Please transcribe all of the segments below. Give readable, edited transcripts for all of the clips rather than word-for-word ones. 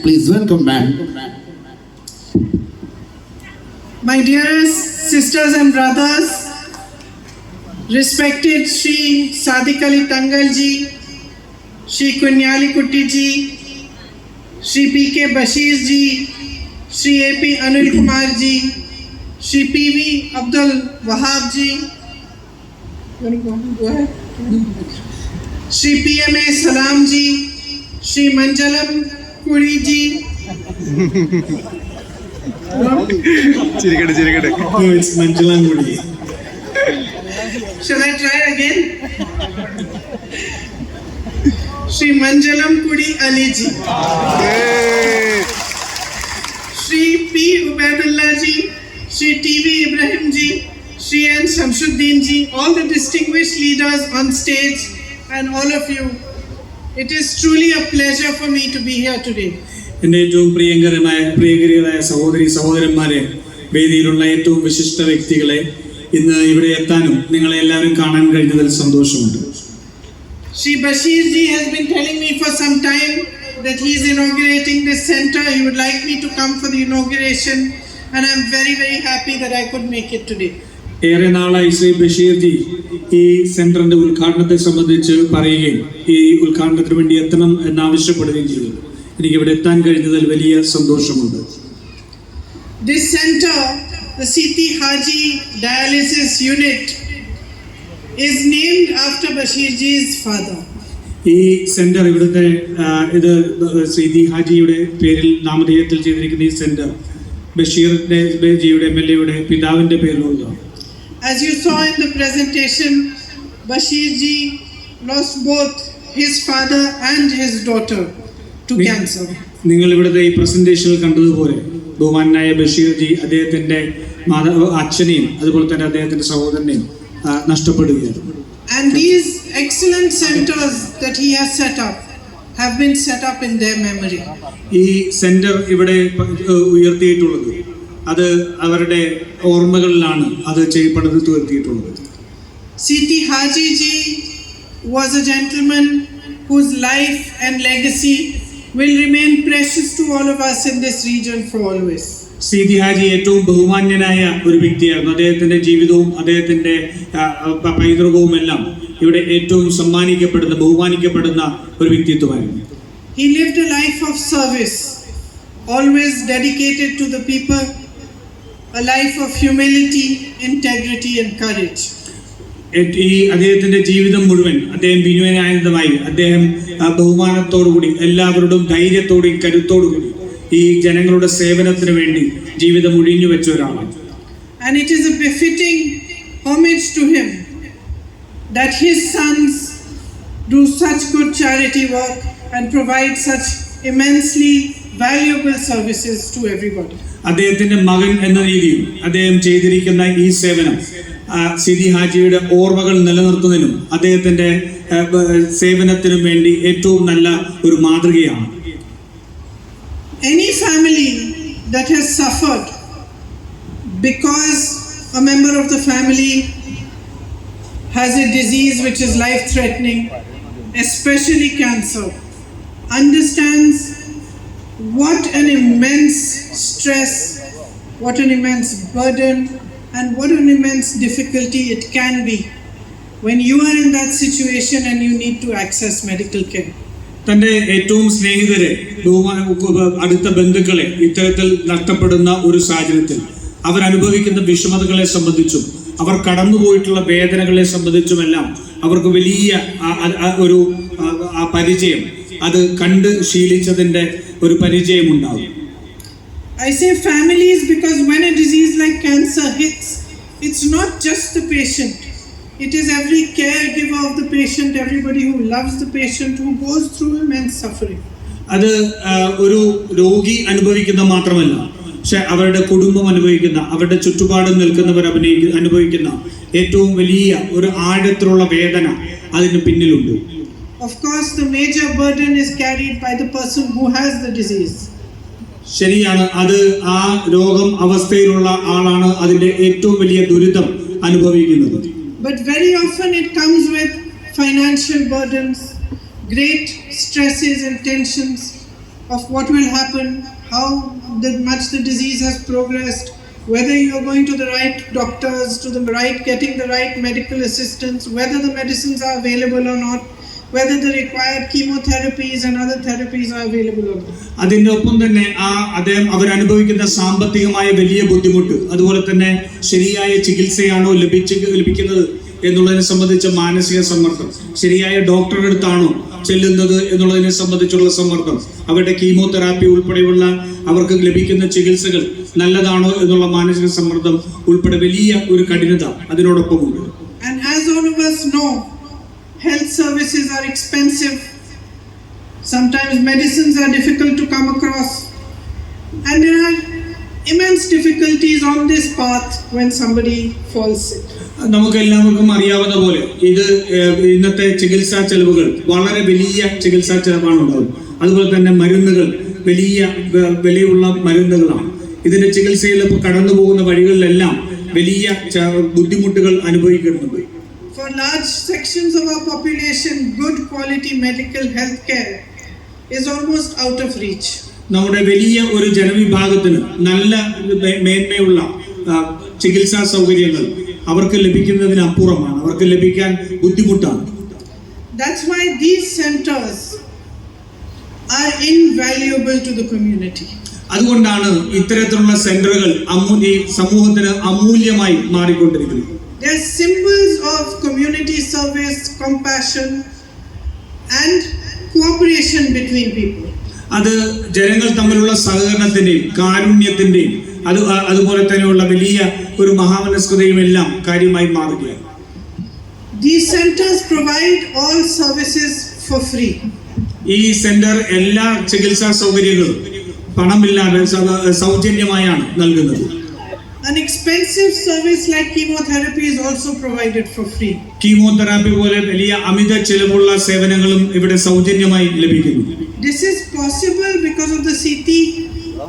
Please welcome back. My dearest sisters and brothers, respected Shri Sadiq Ali Tangal ji, Shri Kunyali Kutti ji, Shri P.K. Bashir ji, Shri A.P. Anil Kumar ji, Shri P.V. Abdul Wahab ji, Shri P.M.A. Salam ji, Shri Manjalam Kuri ji. ചിരിക്കട്ടെ. No, it's Manjalam Kuri. Shall I try again? Shri Manjalam Kuri Ali ji, Shri P. Ubaidullah ji, Shri T.V. Ibrahim ji, Shri N. Shamsuddin ji, all the distinguished leaders on stage, and all of you. It is truly a pleasure for me to be here today. എൻ്റെ ഏറ്റവും പ്രിയങ്കരമായ സഹോദരന്മാരെ, വേദിയിലുള്ള ഏറ്റവും വിശിഷ്ട വ്യക്തികളെ, ഇന്ന് ഇവിടെ എത്താനും നിങ്ങളെ എല്ലാവരും കാണാൻ കഴിഞ്ഞതിൽ സന്തോഷമുണ്ട്. Shri Bashir ji has been telling me for some time that he is inaugurating this center. He would like me to come for the inauguration, and I am very, very happy that I could make it today. ഏറെ നാളായി Shri Basheer G ഈ സെന്ററിന്റെ ഉദ്ഘാടനത്തെ സംബന്ധിച്ച് പറയുകയും ഈ ഉദ്ഘാടനത്തിന് വേണ്ടി എത്തണം എന്നാവശ്യപ്പെടുകയും ചെയ്തു. എനിക്ക് ഇവിടെ എത്താൻ കഴിഞ്ഞതിൽ വലിയ സന്തോഷമുണ്ട്. This center, the Siti Haji Dialysis Unit, is named after Bashir ji's father. ഈ സെന്റർ ഇവിടുത്തെ ഇത് സീതി ഹാജിയുടെ പേരിൽ നാമധേയത്തിൽ ചെയ്തിരിക്കുന്ന ഈ സെന്റർ ബഷീറിന്റെ ജിയുടെ MLA പിതാവിന്റെ പേരിലുള്ളതാണ്. As you saw in the presentation, Bashir ji lost both his father and his daughter to cancer. നിങ്ങൾ ഇവിടുത്തെ ഈ പ്രസന്റേഷനിൽ കണ്ടതുപോലെ ബഹുമാനായ ബഷീർ ജി അദ്ദേഹത്തിന്റെ അച്ഛനെയും അതുപോലെ തന്നെ അദ്ദേഹത്തിന്റെ സഹോദരനെയും നഷ്ടപ്പെടുകയാണ്. And these excellent centers that he has set up have been set up in their memory. ഈ സെന്റർ ഇവിടെ ഉയർത്തിയിട്ടുള്ളത് അത് അവരുടെ ഓർമ്മകളിലാണ് അത് തീർത്തിയിട്ടുള്ളത്. Siti Haji ji was a gentleman whose life and legacy will remain precious to all of us in this region for always. Seethi Haji ഏറ്റവും ബഹുമാന്യനായ ഒരു വ്യക്തിയായിരുന്നു. അദ്ദേഹത്തിന്റെ ജീവിതവും അദ്ദേഹത്തിന്റെ പൈതൃകവും എല്ലാം ഇവിടെ ഏറ്റവും ബഹുമാനിക്കപ്പെടുന്ന ഒരു വ്യക്തിത്വമായിരുന്നു. He lived a life of service, always dedicated to the people, a life of humility, integrity and courage. ഈ അദ്ദേഹത്തിന്റെ ജീവിതം മുഴുവൻ അദ്ദേഹം വിനയനാനന്ദമായി അദ്ദേഹം ബഹുമാനത്തോടുകൂടി എല്ലാവരോടും ധൈര്യത്തോടും കരുത്തോടുകൂടി ഈ ജനങ്ങളുടെ സേവനത്തിന് വേണ്ടി ജീവിതം ഒഴിഞ്ഞു വെച്ച ഒരാളാണ്. And it is a befitting homage to him that his sons do such good charity work and provide such immensely valuable services to everybody. അദ്ദേഹത്തിന്റെ മകൻ എന്ന രീതിയിൽ അദ്ദേഹം ചെയ്തിരിക്കുന്ന ഈ സേവനം സിതി ഹാജിയുടെ ഓർമ്മകൾ നിലനിർത്തുന്നതിനും അദ്ദേഹത്തിന്റെ സേവനത്തിനും വേണ്ടി ഏറ്റവും നല്ല ഒരു മാതൃകയാണ്. Any family that has suffered because a member of the family has a disease which is life-threatening, especially cancer, understands what an immense stress, what an immense burden, and what an immense difficulty it can be when you are in that situation and you need to access medical care. തന്റെ ഏറ്റവും സ്നേഹിതരെ അടുത്ത ബന്ധുക്കളെ ഇത്തരത്തിൽ നഷ്ടപ്പെടുന്ന ഒരു സാഹചര്യത്തിൽ അവരനുഭവിക്കുന്ന വിഷമതകളെ സംബന്ധിച്ചും അവർ കടന്നുപോയിട്ടുള്ള വേദനകളെ സംബന്ധിച്ചുമെല്ലാം അവർക്ക് വലിയ ഒരു പരിചയം അത് കണ്ട് ശീലിച്ചതിന്റെ ഒരു പരിചയമുണ്ടാകും. I say families because when a disease like cancer hits, it's not just the patient. It is every caregiver of the patient, everybody who loves the patient, who goes through immense suffering. അത് ഒരു രോഗി അനുഭവിക്കുന്ന മാത്രമല്ല, പക്ഷെ അവരുടെ കുടുംബം അനുഭവിക്കുന്ന, അവരുടെ ചുറ്റുപാടും നിൽക്കുന്നവർ അനുഭവിക്കുന്ന ഏറ്റവും വലിയ ഒരു ആഴത്തിലുള്ള വേദന അതിന് പിന്നിലുണ്ട്. Of course, the major burden is carried by the person who has the disease. ശരിയാണ്, അത് ആ രോഗം അവസ്ഥയിലുള്ള ആളാണ് അതിന്റെ ഏറ്റവും വലിയ ദുരിതം അനുഭവിക്കുന്നത്. But very often it comes with financial burdens, great stresses and tensions of what will happen, how much the disease has progressed, whether you are going to the right doctors, getting the right medical assistance, whether the medicines are available or not, whether the required chemotherapies and other therapies are available or not. അതിന്റെ ഒപ്പം തന്നെ അവരനുഭവിക്കുന്ന സാമ്പത്തികമായ വലിയ ബുദ്ധിമുട്ട്, അതുപോലെ തന്നെ ശരിയായ ചികിത്സയാണോ ലഭിക്കുന്നത് എന്നുള്ളതിനെ സംബന്ധിച്ച മാനസിക സമ്മർദ്ദം, ശരിയായ ഡോക്ടറുടെ അടുത്താണോ ചെല്ലുന്നത് എന്നുള്ളതിനെ സംബന്ധിച്ചുള്ള സമ്മർദ്ദം, അവരുടെ കീമോതെറാപ്പി ഉൾപ്പെടെയുള്ള അവർക്ക് ലഭിക്കുന്ന ചികിത്സകൾ നല്ലതാണോ എന്നുള്ള മാനസിക സമ്മർദ്ദം ഉൾപ്പെടെ വലിയ ഒരു കഠിനത അതിനോടൊപ്പമുണ്ട്. And as all of us know, health services are expensive. Sometimes medicines are difficult to come across. And there are immense difficulties on this path when somebody falls sick. നമുക്ക് എല്ലാവർക്കും അറിയാവുന്ന പോലെ ഇന്നത്തെ ചികിത്സാ ചെലവുകൾ വളരെ വലിയ ചികിത്സാ ചെലവാണ് ഉണ്ടാകും. അതുപോലെ തന്നെ മരുന്നുകൾ വലിയ വിലയുള്ള മരുന്നുകളാണ്. ഇതിന്റെ ചികിത്സയിൽ ഇപ്പോൾ കടന്നു പോകുന്ന വഴികളിലെല്ലാം വലിയ ബുദ്ധിമുട്ടുകൾ അനുഭവിക്കുന്നുണ്ട്. For large sections of our population, good quality medical health care is almost out of reach. നമ്മുടെ വലിയ ഒരു ജനവിഭാഗത്തിന് നല്ല മേന്മയുള്ള ചികിത്സാ സൗകര്യങ്ങൾ അവർക്ക് ലഭിക്കുന്നതിന് അപ്പുറമാണ്, അവർക്ക് ലഭിക്കാൻ ബുദ്ധിമുട്ടാണ്. That's why these centers are invaluable to the community. അതുകൊണ്ടാണ് ഇത്തരത്തിലുള്ള സെന്ററുകൾ ഈ സമൂഹത്തിന് അമൂല്യമായി മാറിക്കൊണ്ടിരിക്കുന്നത്. They are symbols of community service, compassion and cooperation between people. അത് ജനങ്ങൾ തമ്മിലുള്ള സഹകരണത്തിന്റെയും കാരുണ്യത്തിന്റെയും അതുപോലെ തന്നെയുള്ള വലിയ ഒരു മഹാമനസ്കതയും എല്ലാം കാര്യമായി മാറുകയാണ്. These centers provide all services for free. ഈ സെന്റർ എല്ലാ ചികിത്സാ സൗകര്യങ്ങളും പണമില്ലാതെ സൗജന്യമായാണ് നൽകുന്നത്. An expensive service like chemotherapy is also provided for free. Chemotherapy പോലെ വലിയ അമിത ചെലവുള്ള സേവനങ്ങളും ഇവിടെ സൗജന്യമായി ലഭിക്കുന്നു. This is possible because of the Siti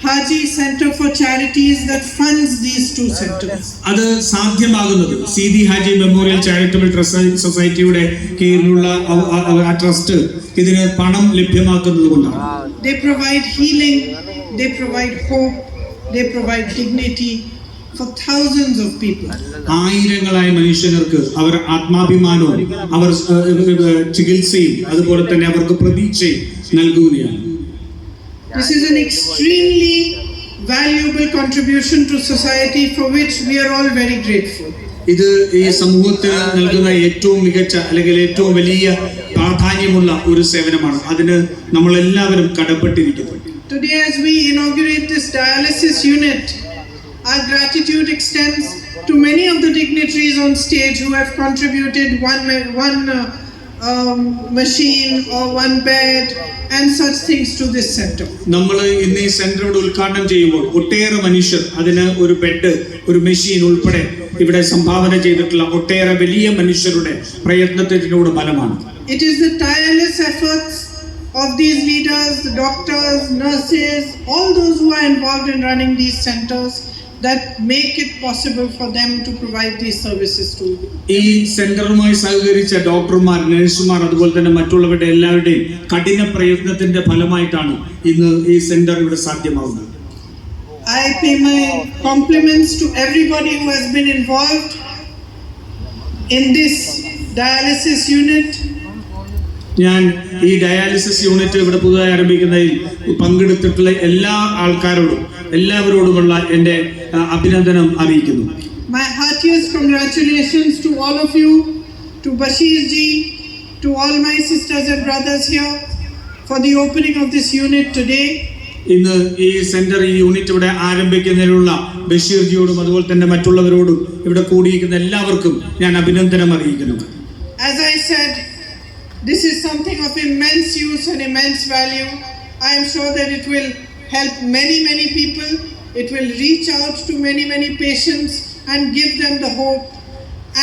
Haji Center for Charities that funds these two centers. അത് സാധ്യമാകുന്നത് Seethi Haji memorial charitable trust സൊസൈറ്റിയുടെ കീഴിലുള്ള ആ ട്രസ്റ്റ് ഇതിന് പണം ലഭ്യമാക്കുന്നത് കൊണ്ടാണ്. They provide healing, they provide hope, they provide dignity for thousands of people. ആയിരങ്ങളായ മനുഷ്യർക്ക് അവർ ആത്മാഭിമാനവും അവർ ചികിത്സയും അതുപോലെ തന്നെ അവർക്ക് പ്രതീക്ഷയും നൽകുകയാണ്. This is an extremely valuable contribution to society for which we are all very grateful. ഇത് ഈ സമൂഹത്തിന് നൽകുന്ന ഏറ്റവും മികച്ച അല്ലെങ്കിൽ ഏറ്റവും വലിയ പ്രാധാന്യമുള്ള ഒരു സേവനമാണ്. അതിന് നമ്മൾ എല്ലാവരും കടപ്പെട്ടിരിക്കുന്നു. Today as we inaugurate this dialysis unit, our gratitude extends to many of the dignitaries on stage who have contributed one machine or one bed and such things to this center. നമ്മൾ ഇന്ന് ഈ centre ഉദ്ഘാടനം ചെയ്യുമ്പോൾ ഒട്ടേറെ മനുഷ്യർ അതിന് ഒരു bed, ഒരു മെഷീൻ ഉൾപ്പെടെ ഇവിടെ സംഭാവന ചെയ്തിട്ടുള്ള ഒട്ടേറെ വലിയ മനുഷ്യരുടെ പ്രയത്നത്തിനോട് ഫലമാണ്. It is the tireless efforts of these leaders, the doctors, nurses, all those who are involved in running these centers that make it possible for them to provide these services to you. ഈ സെന്ററുമായി സഹകരിച്ച ഡോക്ടർമാർ, നഴ്സുമാർ, അതുപോലെ തന്നെ മറ്റുള്ളവരുടെ എല്ലാവരുടെയും കഠിന പ്രയത്നത്തിന്റെ ഫലമായിട്ടാണ് ഇന്ന് ഈ സെന്റർ ഇവിടെ സാധ്യമാവുന്നത്. I pay my compliments to everybody who has been involved in this dialysis unit. ഞാൻ ഈ ഡയാലിസിസ് യൂണിറ്റ് ഇവിടെ പുതുതായി ആരംഭിക്കുന്നതിൽ പങ്കെടുത്തിട്ടുള്ള എല്ലാ ആൾക്കാരോടും എല്ലാവരോടുമുള്ള എൻ്റെ അഭിനന്ദനം അറിയിക്കുന്നു. My heartiest congratulations to all of you, to Bashir ji, to all my sisters and brothers here for the opening of this unit today. ഇന്ന് ഈ സെന്റർ, ഈ യൂണിറ്റ് ഇവിടെ ആരംഭിക്കുന്നതിനുള്ള ബഷീർ ജിയോടും അതുപോലെ തന്നെ മറ്റുള്ളവരോടും ഇവിടെ കൂടിയിരിക്കുന്ന എല്ലാവർക്കും ഞാൻ അഭിനന്ദനം അറിയിക്കുന്നു. As I said, this is something of immense use and immense value. I am sure that it will help many people. It will reach out to many patients and give them the hope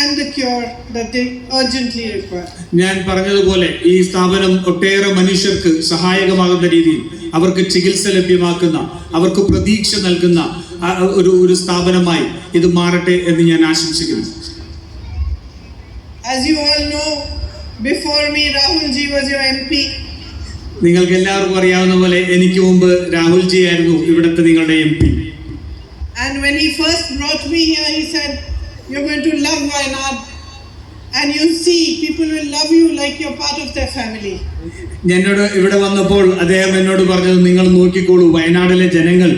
and the cure that they urgently require. ഞാൻ പറഞ്ഞതുപോലെ ഈ സ്ഥാപനം ഒട്ടേറെ മനുഷ്യർക്ക് സഹായകമാകുന്ന രീതിയിൽ അവർക്ക് ചികിത്സ ലഭ്യമാക്കുന്ന, അവർക്ക് പ്രതീക്ഷ നൽകുന്ന ഒരു സ്ഥാപനമായി ഇത് മാറട്ടെ എന്ന് ഞാൻ ആശംസിക്കുന്നു. As you all know, before me Rahul ji was your MP. നിങ്ങൾക്ക് എല്ലാവർക്കും അറിയാവുന്ന പോലെ എനിക്ക് മുമ്പ് രാഹുൽജി ആയിരുന്നു ഇവിടുത്തെ നിങ്ങളുടെ MP. And when he first brought me here, he said, "You're going to love Wayanad, and you see, people will love you like you're part of their family." എന്നോട് ഇവിടെ വന്നപ്പോൾ അദ്ദേഹം എന്നോട് പറഞ്ഞത്, നിങ്ങൾ നോക്കിക്കോളൂ, വയനാടിലെ ജനങ്ങൾ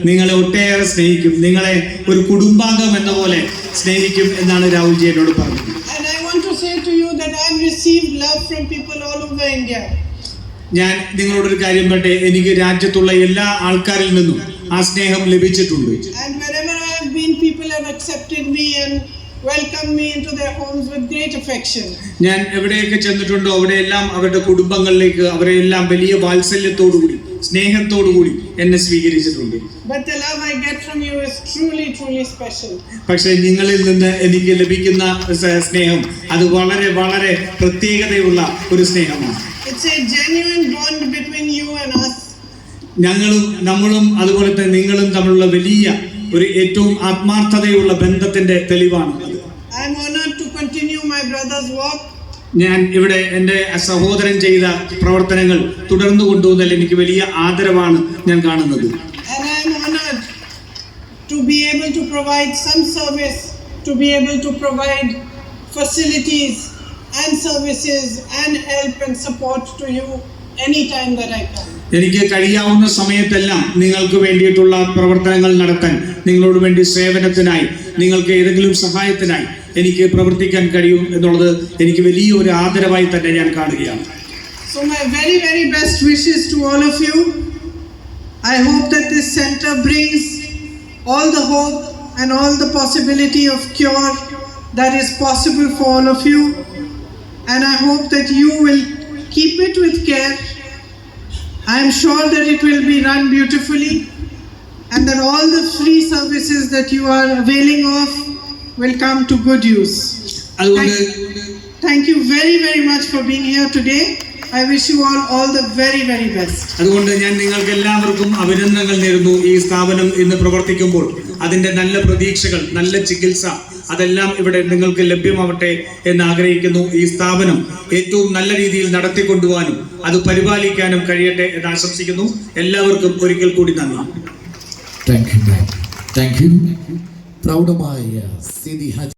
നിങ്ങളെ ഒട്ടേറെ സ്നേഹിക്കും, നിങ്ങളെ ഒരു കുടുംബാംഗം എന്ന പോലെ സ്നേഹിക്കും എന്നാണ് രാഹുൽജി എന്നോട് പറഞ്ഞത്. And I want to say to you that I've received love from people all over India. ഞാൻ നിങ്ങളോടൊരു കാര്യം പറയട്ടെ, എനിക്ക് രാജ്യത്തുള്ള എല്ലാ ആൾക്കാരിൽ നിന്നും ആ സ്നേഹം ലഭിച്ചിട്ടുണ്ട്. And wherever I have been, people have accepted me and welcomed me into their homes with great affection. ഞാൻ എവിടെയൊക്കെ ചെന്നിട്ടുണ്ടോ അവിടെയെല്ലാം അവരുടെ കുടുംബങ്ങളിലേക്ക് അവരെല്ലാം വലിയ വാത്സല്യത്തോടുകൂടി സ്നേഹത്തോടുകൂടി എന്നെ സ്വീകരിച്ചിട്ടുണ്ട്. But the love I get from you is truly, truly special. പക്ഷേ നിങ്ങളിൽ നിന്ന് എനിക്ക് ലഭിക്കുന്ന സ്നേഹം അത് വളരെ വളരെ പ്രത്യേകതയുള്ള ഒരു സ്നേഹമാണ്. It's a genuine bond between you and us. നമ്മളും അതുപോലെ തന്നെ നിങ്ങളും തമ്മിലുള്ള വലിയ ഒരു ഏറ്റവും ആത്മാർത്ഥതയുള്ള ബന്ധത്തിന്റെ തെളിവാണ്. I am honored to continue my brother's work. ഞാൻ ഇവിടെ എൻ്റെ സഹോദരൻ ചെയ്ത പ്രവർത്തനങ്ങൾ തുടർന്നു കൊണ്ടുപോകുന്നതിൽ എനിക്ക് വലിയ ആദരവാണ് ഞാൻ കാണുന്നത്. And I am honored to be able to provide some service, to be able to provide facilities and services and help and support to you anytime that I can. എനിക്ക് കഴിയാവുന്ന സമയത്തെല്ലാം നിങ്ങൾക്ക് വേണ്ടിയിട്ടുള്ള പ്രവർത്തനങ്ങൾ നടത്താൻ, നിങ്ങളോട് വേണ്ടി സേവനത്തിനായി, നിങ്ങൾക്ക് ഏതെങ്കിലും സഹായത്തിനായി എനിക്ക് പ്രവർത്തിക്കാൻ കഴിയും എന്നുള്ളത് എനിക്ക് വലിയ ഒരു ആദരവായി തന്നെ ഞാൻ കാണുകയാണ്. So my very, very best wishes to all of you. I hope that this center brings all the hope and all the possibility of cure that is possible for all of you. And I hope that you will keep it with care. I am sure that it will be run beautifully and that all the free services that you are availing of will come to good use. Thank you very, very much for being here today. I wish you all the very, very best. അതുകൊണ്ട് ഞാൻ നിങ്ങൾക്ക് എല്ലാവർക്കും അഭിനന്ദനങ്ങൾ നേരുന്നു. ഈ സ്ഥാപനം ഇന്ന് പ്രവർത്തിക്കുമ്പോൾ അതിന്റെ നല്ല പ്രതീക്ഷകൾ, നല്ല ചികിത്സ അതെല്ലാം ഇവിടെ നിങ്ങൾക്ക് ലഭ്യമാവട്ടെ എന്ന് ആഗ്രഹിക്കുന്നു. ഈ സ്ഥാപനം ഏറ്റവും നല്ല രീതിയിൽ നടത്തിക്കൊണ്ടുപോകാനും അത് പരിപാലിക്കാനും കഴിയട്ടെ എന്ന് ആശംസിക്കുന്നു. എല്ലാവർക്കും ഒരിക്കൽ കൂടി നന്ദി. Thank you. പ്രൗഢമായ സിദി ഹജ്